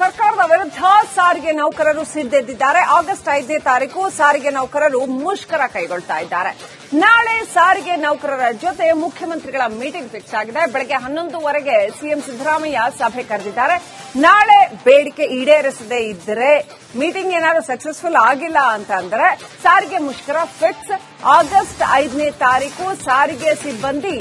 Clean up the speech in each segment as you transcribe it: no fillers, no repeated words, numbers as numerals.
ಸರ್ಕಾರದ ವಿರುದ್ಧ ಸಾರಿಗೆ ನೌಕರರು ಸಿದ್ದೆದ್ದಿದ್ದಾರೆ. ಆಗಸ್ಟ್ 5ನೇ ತಾರೀಕು ಸಾರಿಗೆ ನೌಕರರು ಮುಷ್ಕರ ಕೈಗೊಳ್ತಾ ಇದ್ದಾರೆ. ನಾಳೆ ಸಾರಿಗೆ ನೌಕರರ ಜೊತೆ ಮುಖ್ಯಮಂತ್ರಿಗಳ ಮೀಟಿಂಗ್ ಫಿಕ್ಸ್ ಆಗಿದೆ. ಬೆಳಗ್ಗೆ 11:00 ಸಿಎಂ ಸಿದ್ದರಾಮಯ್ಯ ಸಭೆ ಕರೆದಿದ್ದಾರೆ. ನಾಳೆ ಬೇಡಿಕೆ ಈಡೇರಿಸದೇ ಇದ್ದರೆ ಮೀಟಿಂಗ್ ಏನಾದರೂ ಸಕ್ಸಸ್ಫುಲ್ ಆಗಿಲ್ಲ ಅಂತಂದ್ರೆ ಸಾರಿಗೆ ಮುಷ್ಕರ ಫಿಕ್ಸ್. ಆಗಸ್ಟ್ 5ನೇ ತಾರೀಕು ಸಾರಿಗೆ ಸಿಬ್ಬಂದಿ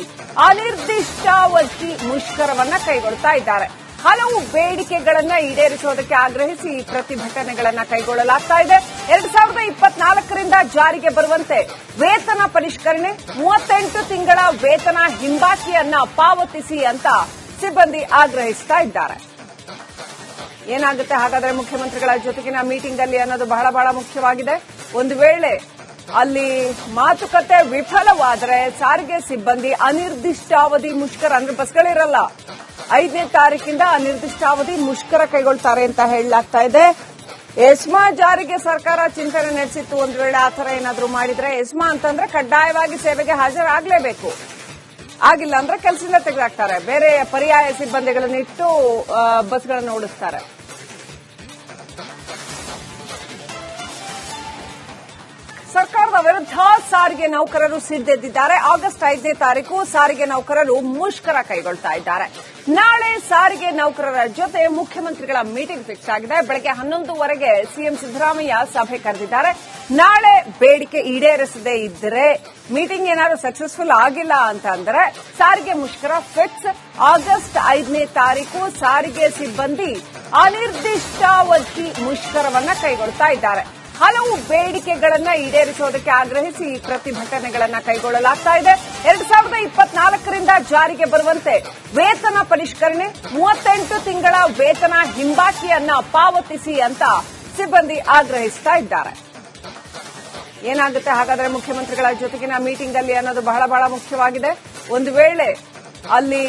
ಅನಿರ್ದಿಷ್ಟಾವಧಿ ಮುಷ್ಕರವನ್ನ ಕೈಗೊಳ್ತಾ ಇದ್ದಾರೆ. ಹಲವು ಬೇಡಿಕೆಗಳನ್ನ ಈಡೇರಿಸುವುದಕ್ಕೆ ಆಗ್ರಹಿಸಿ ಪ್ರತಿಭಟನೆಗಳನ್ನ ಕೈಗೊಳ್ಳಲಾಗ್ತಾ ಇದೆ. 2024ರಿಂದ ಜಾರಿಗೆ ಬರುವಂತೆ ವೇತನ ಪರಿಷ್ಕರಣೆ, 38 ತಿಂಗಳ ವೇತನ ಹಿಂಬಾಕಿಯನ್ನ ಪಾವತಿಸಿ ಅಂತ ಸಿಬ್ಬಂದಿ ಆಗ್ರಹಿಸ್ತಾ ಇದ್ದಾರೆ. ಏನಾಗುತ್ತೆ ಹಾಗಾದ್ರೆ ಮುಖ್ಯಮಂತ್ರಿಗಳ ಜೊತೆಗಿನ ಮೀಟಿಂಗ್ ಅಲ್ಲಿ ಅನ್ನೋದು ಬಹಳ ಮುಖ್ಯವಾಗಿದೆ. ಒಂದು ವೇಳೆ ಅಲ್ಲಿ ಮಾತುಕತೆ ವಿಫಲವಾದರೆ ಸಾರಿಗೆ ಸಿಬ್ಬಂದಿ ಅನಿರ್ದಿಷ್ಟಾವಧಿ ಮುಷ್ಕರ, ಅಂದ್ರೆ ಬಸ್ಗಳಿರಲ್ಲ, 5ನೇ ತಾರೀಕಿಂದ ಅನಿರ್ದಿಷ್ಟಾವಧಿ ಮುಷ್ಕರ ಕೈಗೊಳ್ತಾರೆ ಅಂತ ಹೇಳಲಾಗ್ತಾ ಇದೆ. ಎಸ್ಮಾ ಜಾರಿಗೆ ಸರ್ಕಾರ ಚಿಂತನೆ ನಡೆಸಿತ್ತು. ಒಂದು ವೇಳೆ ಆ ಥರ ಏನಾದರೂ ಮಾಡಿದ್ರೆ, ಎಸ್ಮಾ ಅಂತಂದ್ರೆ ಕಡ್ಡಾಯವಾಗಿ ಸೇವೆಗೆ ಹಾಜರಾಗಲೇಬೇಕು, ಆಗಿಲ್ಲ ಅಂದ್ರೆ ಕೆಲಸದಿಂದ ತೆಗೆದಾಕ್ತಾರೆ, ಬೇರೆ ಪರ್ಯಾಯ ಸಿಬ್ಬಂದಿಗಳನ್ನು ಇಟ್ಟು ಬಸ್ಗಳನ್ನು ಓಡಿಸ್ತಾರೆ. ಸರ್ಕಾರದ ವಿರುದ್ಧ ಸಾರಿಗೆ ನೌಕರರು ಸಿದ್ದೆದ್ದಿದ್ದಾರೆ. ಆಗಸ್ಟ್ 5ನೇ ತಾರೀಕು ಸಾರಿಗೆ ನೌಕರರು ಮುಷ್ಕರ ಕೈಗೊಳ್ತಾ ಇದ್ದಾರೆ. ನಾಳೆ ಸಾರಿಗೆ ನೌಕರರ ಜೊತೆ ಮುಖ್ಯಮಂತ್ರಿಗಳ ಮೀಟಿಂಗ್ ಫಿಕ್ಸ್ ಆಗಿದೆ. ಬೆಳಗ್ಗೆ 11:00 ಸಿಎಂ ಸಿದ್ದರಾಮಯ್ಯ ಸಭೆ ಕರೆದಿದ್ದಾರೆ. ನಾಳೆ ಬೇಡಿಕೆ ಈಡೇರಿಸದೇ ಇದ್ದರೆ ಮೀಟಿಂಗ್ ಏನಾದರೂ ಸಕ್ಸಸ್ಫುಲ್ ಆಗಿಲ್ಲ ಅಂತಂದ್ರೆ ಸಾರಿಗೆ ಮುಷ್ಕರ ಫಿಕ್ಸ್. ಆಗಸ್ಟ್ 5ನೇ ತಾರೀಕು ಸಾರಿಗೆ ಸಿಬ್ಬಂದಿ ಅನಿರ್ದಿಷ್ಟಾವಧಿ ಮುಷ್ಕರವನ್ನ ಕೈಗೊಳ್ತಾ ಇದ್ದಾರೆ. ಹಲವು ಬೇಡಿಕೆಗಳನ್ನ ಈಡೇರಿಸುವುದಕ್ಕೆ ಆಗ್ರಹಿಸಿ ಪ್ರತಿಭಟನೆಗಳನ್ನ ಕೈಗೊಳ್ಳಲಾಗ್ತಾ ಇದೆ. 2024ರಿಂದ ಜಾರಿಗೆ ಬರುವಂತೆ ವೇತನ ಪರಿಷ್ಕರಣೆ, 38 ತಿಂಗಳ ವೇತನ ಹಿಂಬಾಕಿಯನ್ನ ಪಾವತಿಸಿ ಅಂತ ಸಿಬ್ಬಂದಿ ಆಗ್ರಹಿಸ್ತಾ ಇದ್ದಾರೆ. ಏನಾಗುತ್ತೆ ಹಾಗಾದ್ರೆ ಮುಖ್ಯಮಂತ್ರಿಗಳ ಜೊತೆಗಿನ ಮೀಟಿಂಗ್ ಅಲ್ಲಿ ಅನ್ನೋದು ಬಹಳ ಮುಖ್ಯವಾಗಿದೆ. ಒಂದು ವೇಳೆ ಅಲ್ಲಿ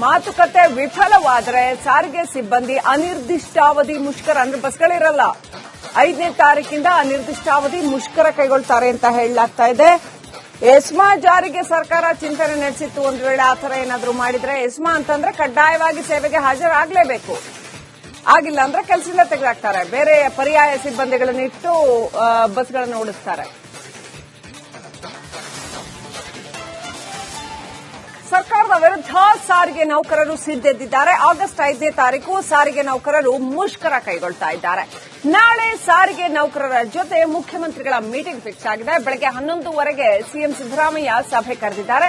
ಮಾತುಕತೆ ವಿಫಲವಾದರೆ ಸಾರಿಗೆ ಸಿಬ್ಬಂದಿ ಅನಿರ್ದಿಷ್ಟಾವಧಿ ಮುಷ್ಕರ, ಅಂದ್ರೆ ಬಸ್ಗಳಿರಲ್ಲ, 5ನೇ ತಾರೀಕಿಂದ ಅನಿರ್ದಿಷ್ಟಾವಧಿ ಮುಷ್ಕರ ಕೈಗೊಳ್ತಾರೆ ಅಂತ ಹೇಳಲಾಗ್ತಾ ಇದೆ. ಎಸ್ಮಾ ಜಾರಿಗೆ ಸರ್ಕಾರ ಚಿಂತನೆ ನಡೆಸಿತ್ತು. ಒಂದು ವೇಳೆ ಆ ಥರ ಏನಾದರೂ ಮಾಡಿದ್ರೆ, ಎಸ್ಮಾ ಅಂತಂದ್ರೆ ಕಡ್ಡಾಯವಾಗಿ ಸೇವೆಗೆ ಹಾಜರಾಗಲೇಬೇಕು, ಆಗಿಲ್ಲ ಅಂದ್ರೆ ಕೆಲಸದಿಂದ ತೆಗೆದಾಕ್ತಾರೆ, ಬೇರೆ ಪರ್ಯಾಯ ಸಿಬ್ಬಂದಿಗಳನ್ನು ಇಟ್ಟು ಬಸ್ಗಳನ್ನು ಓಡಿಸ್ತಾರೆ. ಸರ್ಕಾರದ ವಿರುದ್ಧ ಸಾರಿಗೆ ನೌಕರರು ಸಿದ್ದೆದ್ದಿದ್ದಾರೆ. ಆಗಸ್ಟ್ 5ನೇ ತಾರೀಕು ಸಾರಿಗೆ ನೌಕರರು ಮುಷ್ಕರ ಕೈಗೊಳ್ತಾ ಇದ್ದಾರೆ. ನಾಳೆ ಸಾರಿಗೆ ನೌಕರರ ಜೊತೆ ಮುಖ್ಯಮಂತ್ರಿಗಳ ಮೀಟಿಂಗ್ ಫಿಕ್ಸ್ ಆಗಿದೆ. ಬೆಳಗ್ಗೆ 11:00 ಸಿಎಂ ಸಿದ್ದರಾಮಯ್ಯ ಸಭೆ ಕರೆದಿದ್ದಾರೆ.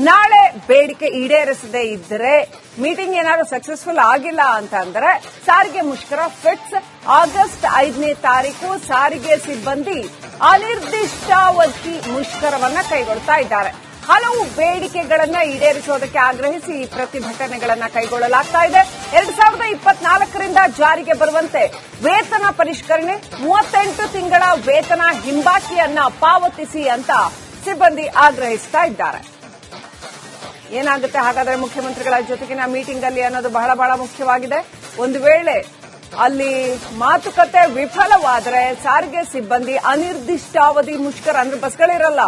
ನಾಳೆ ಬೇಡಿಕೆ ಈಡೇರಿಸದೇ ಇದ್ದರೆ ಮೀಟಿಂಗ್ ಏನಾದರೂ ಸಕ್ಸಸ್ಫುಲ್ ಆಗಿಲ್ಲ ಅಂತಂದ್ರೆ ಸಾರಿಗೆ ಮುಷ್ಕರ ಫಿಕ್ಸ್. ಆಗಸ್ಟ್ 5ನೇ ತಾರೀಕು ಸಾರಿಗೆ ಸಿಬ್ಬಂದಿ ಅನಿರ್ದಿಷ್ಟಾವಧಿ ಮುಷ್ಕರವನ್ನ ಕೈಗೊಳ್ತಾ ಇದ್ದಾರೆ. ಹಲವು ಬೇಡಿಕೆಗಳನ್ನ ಈಡೇರಿಸುವುದಕ್ಕೆ ಆಗ್ರಹಿಸಿ ಪ್ರತಿಭಟನೆಗಳನ್ನ ಕೈಗೊಳ್ಳಲಾಗ್ತಾ ಇದೆ. 2024ರಿಂದ ಜಾರಿಗೆ ಬರುವಂತೆ ವೇತನ ಪರಿಷ್ಕರಣೆ, 38 ತಿಂಗಳ ವೇತನ ಹಿಂಬಾಕಿಯನ್ನ ಪಾವತಿಸಿ ಅಂತ ಸಿಬ್ಬಂದಿ ಆಗ್ರಹಿಸ್ತಾ ಇದ್ದಾರೆ. ಏನಾಗುತ್ತೆ ಹಾಗಾದ್ರೆ ಮುಖ್ಯಮಂತ್ರಿಗಳ ಜೊತೆಗಿನ ಮೀಟಿಂಗ್ ಅಲ್ಲಿ ಅನ್ನೋದು ಬಹಳ ಮುಖ್ಯವಾಗಿದೆ. ಒಂದು ವೇಳೆ ಅಲ್ಲಿ ಮಾತುಕತೆ ವಿಫಲವಾದರೆ ಸಾರಿಗೆ ಸಿಬ್ಬಂದಿ ಅನಿರ್ದಿಷ್ಟಾವಧಿ ಮುಷ್ಕರ, ಅಂದ್ರೆ ಬಸ್ಗಳಿರಲ್ಲ,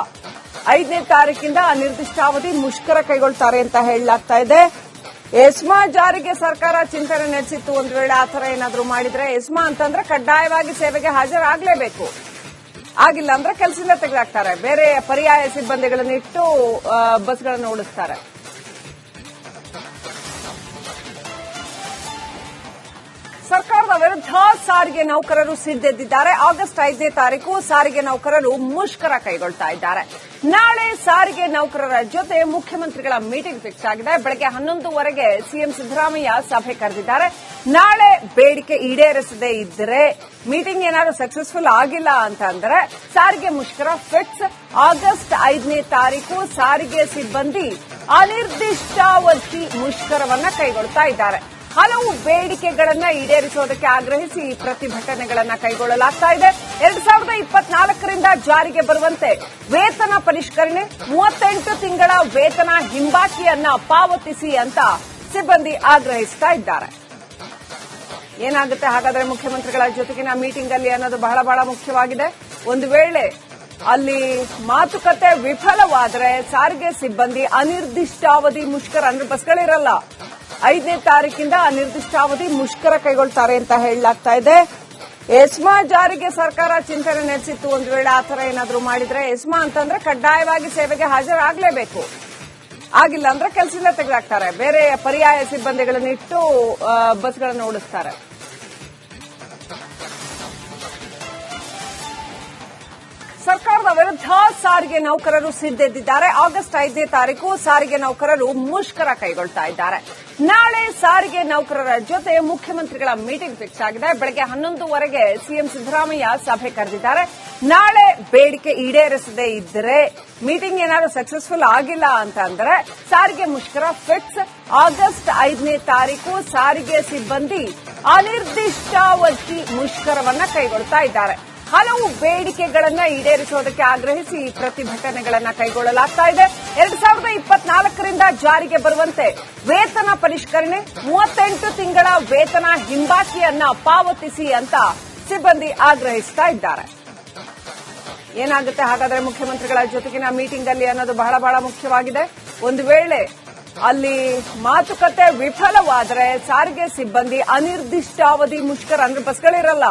5ನೇ ತಾರೀಕಿಂದ ಅನಿರ್ದಿಷ್ಟಾವಧಿ ಮುಷ್ಕರ ಕೈಗೊಳ್ತಾರೆ ಅಂತ ಹೇಳಲಾಗ್ತಾ ಇದೆ. ಎಸ್ಮಾ ಜಾರಿಗೆ ಸರ್ಕಾರ ಚಿಂತನೆ ನಡೆಸಿತ್ತು. ಒಂದು ವೇಳೆ ಆ ಥರ ಏನಾದರೂ ಮಾಡಿದ್ರೆ, ಎಸ್ಮಾ ಅಂತಂದ್ರೆ ಕಡ್ಡಾಯವಾಗಿ ಸೇವೆಗೆ ಹಾಜರಾಗಲೇಬೇಕು, ಆಗಿಲ್ಲ ಅಂದ್ರೆ ಕೆಲಸದಿಂದ ತೆಗೆದಾಕ್ತಾರೆ, ಬೇರೆ ಪರ್ಯಾಯ ಸಿಬ್ಬಂದಿಗಳನ್ನು ಇಟ್ಟು ಬಸ್ಗಳನ್ನು ಓಡಿಸ್ತಾರೆ. ಸರ್ಕಾರದ ವಿರುದ್ಧ ಸಾರಿಗೆ ನೌಕರರು ಸಿದ್ದೆದ್ದಿದ್ದಾರೆ. ಆಗಸ್ಟ್ 5ನೇ ತಾರೀಕು ಸಾರಿಗೆ ನೌಕರರು ಮುಷ್ಕರ ಕೈಗೊಳ್ತಾ ಇದ್ದಾರೆ. ನಾಳೆ ಸಾರಿಗೆ ನೌಕರರ ಜೊತೆ ಮುಖ್ಯಮಂತ್ರಿಗಳ ಮೀಟಿಂಗ್ ಫಿಕ್ಸ್ ಆಗಿದೆ. ಬೆಳಗ್ಗೆ 11:00 ಸಿಎಂ ಸಿದ್ದರಾಮಯ್ಯ ಸಭೆ ಕರೆದಿದ್ದಾರೆ. ನಾಳೆ ಬೇಡಿಕೆ ಈಡೇರಿಸದೇ ಇದ್ದರೆ ಮೀಟಿಂಗ್ ಏನಾದರೂ ಸಕ್ಸಸ್ಫುಲ್ ಆಗಿಲ್ಲ ಅಂತಂದ್ರೆ ಸಾರಿಗೆ ಮುಷ್ಕರ ಫಿಕ್ಸ್. ಆಗಸ್ಟ್ 5ನೇ ತಾರೀಕು ಸಾರಿಗೆ ಸಿಬ್ಬಂದಿ ಅನಿರ್ದಿಷ್ಟಾವಧಿ ಮುಷ್ಕರವನ್ನ ಕೈಗೊಳ್ತಾ ಇದ್ದಾರೆ. ಹಲವು ಬೇಡಿಕೆಗಳನ್ನ ಈಡೇರಿಸುವುದಕ್ಕೆ ಆಗ್ರಹಿಸಿ ಪ್ರತಿಭಟನೆಗಳನ್ನ ಕೈಗೊಳ್ಳಲಾಗ್ತಾ ಇದೆ. 2024ರಿಂದ ಜಾರಿಗೆ ಬರುವಂತೆ ವೇತನ ಪರಿಷ್ಕರಣೆ, 38 ತಿಂಗಳ ವೇತನ ಹಿಂಬಾಕಿಯನ್ನ ಪಾವತಿಸಿ ಅಂತ ಸಿಬ್ಬಂದಿ ಆಗ್ರಹಿಸ್ತಾ ಇದ್ದಾರೆ. ಏನಾಗುತ್ತೆ ಹಾಗಾದ್ರೆ ಮುಖ್ಯಮಂತ್ರಿಗಳ ಜೊತೆಗಿನ ಮೀಟಿಂಗ್ ಅಲ್ಲಿ ಅನ್ನೋದು ಬಹಳ ಮುಖ್ಯವಾಗಿದೆ. ಒಂದು ವೇಳೆ ಅಲ್ಲಿ ಮಾತುಕತೆ ವಿಫಲವಾದರೆ ಸಾರಿಗೆ ಸಿಬ್ಬಂದಿ ಅನಿರ್ದಿಷ್ಟಾವಧಿ ಮುಷ್ಕರ, ಅಂದ್ರೆ ಬಸ್ಗಳಿರಲ್ಲ, 5ನೇ ತಾರೀಕಿಂದ ಅನಿರ್ದಿಷ್ಟಾವಧಿ ಮುಷ್ಕರ ಕೈಗೊಳ್ತಾರೆ ಅಂತ ಹೇಳಲಾಗ್ತಾ ಇದೆ. ಎಸ್ಮಾ ಜಾರಿಗೆ ಸರ್ಕಾರ ಚಿಂತನೆ ನಡೆಸಿತ್ತು. ಒಂದು ವೇಳೆ ಆ ಥರ ಏನಾದರೂ ಮಾಡಿದ್ರೆ, ಎಸ್ಮಾ ಅಂತಂದ್ರೆ ಕಡ್ಡಾಯವಾಗಿ ಸೇವೆಗೆ ಹಾಜರಾಗಲೇಬೇಕು, ಆಗಿಲ್ಲ ಅಂದ್ರೆ ಕೆಲಸದಿಂದ ತೆಗೆದಾಕ್ತಾರೆ. ಬೇರೆ ಪರ್ಯಾಯ ಸಿಬ್ಬಂದಿಗಳನ್ನಿಟ್ಟು ಬಸ್ಗಳನ್ನು ಓಡಿಸ್ತಾರೆ. ಸರ್ಕಾರದ ವಿರುದ್ಧ ಸಾರಿಗೆ ನೌಕರರು ಸಿದ್ದೆದ್ದಿದ್ದಾರೆ. ಆಗಸ್ಟ್ 5ನೇ ತಾರೀಕು ಸಾರಿಗೆ ನೌಕರರು ಮುಷ್ಕರ ಕೈಗೊಳ್ತಾ ಇದ್ದಾರೆ. ನಾಳೆ ಸಾರಿಗೆ ನೌಕರರ ಜೊತೆ ಮುಖ್ಯಮಂತ್ರಿಗಳ ಮೀಟಿಂಗ್ ಫಿಕ್ಸ್ ಆಗಿದೆ. ಬೆಳಗ್ಗೆ 11:00 ಸಿಎಂ ಸಿದ್ದರಾಮಯ್ಯ ಸಭೆ ಕರೆದಿದ್ದಾರೆ. ನಾಳೆ ಬೇಡಿಕೆ ಈಡೇರಿಸದೇ ಇದ್ದರೆ, ಮೀಟಿಂಗ್ ಏನಾದರೂ ಸಕ್ಸಸ್ಫುಲ್ ಆಗಿಲ್ಲ ಅಂತ ಅಂದ್ರೆ ಸಾರಿಗೆ ಮುಷ್ಕರ ಫಿಕ್ಸ್. ಆಗಸ್ಟ್ 5ನೇ ತಾರೀಕು ಸಾರಿಗೆ ಸಿಬ್ಬಂದಿ ಅನಿರ್ದಿಷ್ಟಾವಧಿ ಮುಷ್ಕರವನ್ನ ಕೈಗೊಳ್ತಾ ಇದ್ದಾರೆ. ಹಲವು ಬೇಡಿಕೆಗಳನ್ನ ಈಡೇರಿಸುವುದಕ್ಕೆ ಆಗ್ರಹಿಸಿ ಪ್ರತಿಭಟನೆಗಳನ್ನ ಕೈಗೊಳ್ಳಲಾಗ್ತಾ ಇದೆ. 2024ರಿಂದ ಜಾರಿಗೆ ಬರುವಂತೆ ವೇತನ ಪರಿಷ್ಕರಣೆ, 38 ತಿಂಗಳ ವೇತನ ಹಿಂಬಾಕಿಯನ್ನ ಪಾವತಿಸಿ ಅಂತ ಸಿಬ್ಬಂದಿ ಆಗ್ರಹಿಸ್ತಾ ಇದ್ದಾರೆ. ಏನಾಗುತ್ತೆ ಹಾಗಾದ್ರೆ ಮುಖ್ಯಮಂತ್ರಿಗಳ ಜೊತೆಗಿನ ಮೀಟಿಂಗ್ ಅಲ್ಲಿ ಅನ್ನೋದು ಬಹಳ ಬಹಳ ಮುಖ್ಯವಾಗಿದೆ. ಒಂದು ವೇಳೆ ಅಲ್ಲಿ ಮಾತುಕತೆ ವಿಫಲವಾದರೆ ಸಾರಿಗೆ ಸಿಬ್ಬಂದಿ ಅನಿರ್ದಿಷ್ಟಾವಧಿ ಮುಷ್ಕರ, ಅಂದ್ರೆ ಬಸ್ಗಳಿರಲ್ಲ,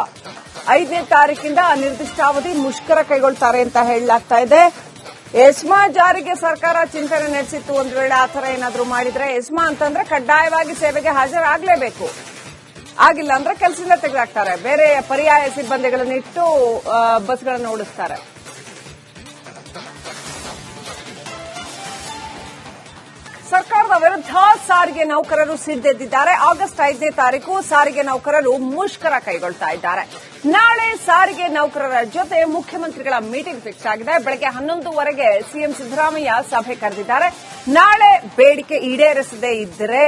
5ನೇ ತಾರೀಕಿಂದ ಅನಿರ್ದಿಷ್ಟಾವಧಿ ಮುಷ್ಕರ ಕೈಗೊಳ್ತಾರೆ ಅಂತ ಹೇಳಲಾಗ್ತಾ ಇದೆ. ಎಸ್ಮಾ ಜಾರಿಗೆ ಸರ್ಕಾರ ಚಿಂತನೆ ನಡೆಸಿತ್ತು. ಒಂದು ವೇಳೆ ಆ ಥರ ಏನಾದರೂ ಮಾಡಿದ್ರೆ, ಎಸ್ಮಾ ಅಂತಂದ್ರೆ ಕಡ್ಡಾಯವಾಗಿ ಸೇವೆಗೆ ಹಾಜರಾಗಲೇಬೇಕು, ಆಗಿಲ್ಲ ಅಂದ್ರೆ ಕೆಲಸದಿಂದ ತೆಗೆದಾಕ್ತಾರೆ. ಬೇರೆ ಪರ್ಯಾಯ ಸಿಬ್ಬಂದಿಗಳನ್ನಿಟ್ಟು ಬಸ್ಗಳನ್ನು ಓಡಿಸ್ತಾರೆ. ಸರ್ಕಾರದ ವಿರುದ್ಧ ಸಾರಿಗೆ ನೌಕರರು ಸಿದ್ದೆದ್ದಿದ್ದಾರೆ. ಆಗಸ್ಟ್ 5ನೇ ತಾರೀಕು ಸಾರಿಗೆ ನೌಕರರು ಮುಷ್ಕರ ಕೈಗೊಳ್ತಾ ಇದ್ದಾರೆ. ನಾಳೆ ಸಾರಿಗೆ ನೌಕರರ ಜೊತೆ ಮುಖ್ಯಮಂತ್ರಿಗಳ ಮೀಟಿಂಗ್ ಫಿಕ್ಸ್ ಆಗಿದೆ. ಬೆಳಗ್ಗೆ 11:00 ಸಿಎಂ ಸಿದ್ದರಾಮಯ್ಯ ಸಭೆ ಕರೆದಿದ್ದಾರೆ. ನಾಳೆ ಬೇಡಿಕೆ ಈಡೇರಿಸದೇ ಇದ್ದರೆ,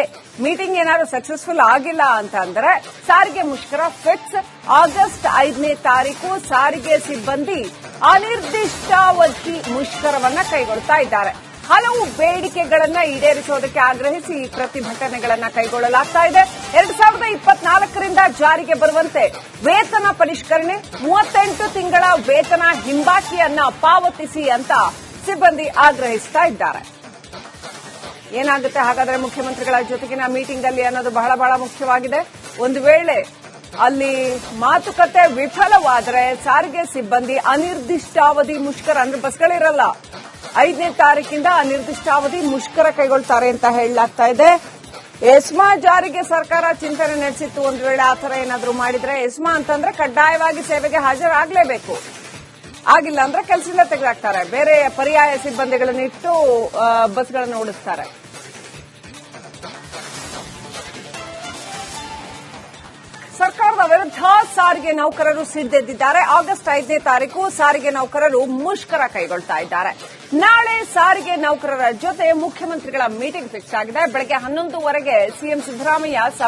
ಮೀಟಿಂಗ್ ಏನಾದರೂ ಸಕ್ಸಸ್ಫುಲ್ ಆಗಿಲ್ಲ ಅಂತ ಅಂದ್ರೆ ಸಾರಿಗೆ ಮುಷ್ಕರ ಫಿಕ್ಸ್. ಆಗಸ್ಟ್ 5ನೇ ತಾರೀಕು ಸಾರಿಗೆ ಸಿಬ್ಬಂದಿ ಅನಿರ್ದಿಷ್ಟಾವಧಿ ಮುಷ್ಕರವನ್ನ ಕೈಗೊಳ್ತಾ ಇದ್ದಾರೆ. ಹಲವು ಬೇಡಿಕೆಗಳನ್ನ ಈಡೇರಿಸುವುದಕ್ಕೆ ಆಗ್ರಹಿಸಿ ಪ್ರತಿಭಟನೆಗಳನ್ನ ಕೈಗೊಳ್ಳಲಾಗ್ತಾ ಇದೆ. 2024ರಿಂದ ಜಾರಿಗೆ ಬರುವಂತೆ ವೇತನ ಪರಿಷ್ಕರಣೆ, 38 ತಿಂಗಳ ವೇತನ ಹಿಂಬಾಕಿಯನ್ನ ಪಾವತಿಸಿ ಅಂತ ಸಿಬ್ಬಂದಿ ಆಗ್ರಹಿಸ್ತಾ ಇದ್ದಾರೆ. ಏನಾಗುತ್ತೆ ಹಾಗಾದ್ರೆ ಮುಖ್ಯಮಂತ್ರಿಗಳ ಜೊತೆಗಿನ ಮೀಟಿಂಗ್ ಅಲ್ಲಿ ಅನ್ನೋದು ಬಹಳ ಬಹಳ ಮುಖ್ಯವಾಗಿದೆ. ಒಂದು ವೇಳೆ ಅಲ್ಲಿ ಮಾತುಕತೆ ವಿಫಲವಾದರೆ ಸಾರಿಗೆ ಸಿಬ್ಬಂದಿ ಅನಿರ್ದಿಷ್ಟಾವಧಿ ಮುಷ್ಕರ, ಅಂದ್ರೆ ಬಸ್ಗಳಿರಲ್ಲ, 5ನೇ ತಾರೀಕಿಂದ ಅನಿರ್ದಿಷ್ಟಾವಧಿ ಮುಷ್ಕರ ಕೈಗೊಳ್ತಾರೆ ಅಂತ ಹೇಳಲಾಗ್ತಾ ಇದೆ. ಎಸ್ಮಾ ಜಾರಿಗೆ ಸರ್ಕಾರ ಚಿಂತನೆ ನಡೆಸಿತ್ತು. ಒಂದು ವೇಳೆ ಆ ಥರ ಏನಾದರೂ ಮಾಡಿದ್ರೆ, ಎಸ್ಮಾ ಅಂತಂದ್ರೆ ಕಡ್ಡಾಯವಾಗಿ ಸೇವೆಗೆ ಹಾಜರಾಗಲೇಬೇಕು, ಆಗಿಲ್ಲ ಅಂದ್ರೆ ಕೆಲಸದಿಂದ ತೆಗೆದಾಕ್ತಾರೆ. ಬೇರೆ ಪರ್ಯಾಯ ಸಿಬ್ಬಂದಿಗಳನ್ನಿಟ್ಟು ಬಸ್ಗಳನ್ನು ಓಡಿಸ್ತಾರೆ. ಸರ್ಕಾರದ ವಿರುದ್ಧ ಸಾರಿಗೆ ನೌಕರರು ಸಿದ್ದೆದ್ದಿದ್ದಾರೆ. ಆಗಸ್ಟ್ 5ನೇ ತಾರೀಕು ಸಾರಿಗೆ ನೌಕರರು ಮುಷ್ಕರ ಕೈಗೊಳ್ತಾ ಇದ್ದಾರೆ. ನಾಳೆ ಸಾರಿಗೆ ನೌಕರರ ಜೊತೆ ಮುಖ್ಯಮಂತ್ರಿಗಳ ಮೀಟಿಂಗ್ ಫಿಕ್ಸ್ ಆಗಿದೆ. ಬೆಳಗ್ಗೆ 11:00 ಸಿಎಂ ಸಿದ್ದರಾಮಯ್ಯ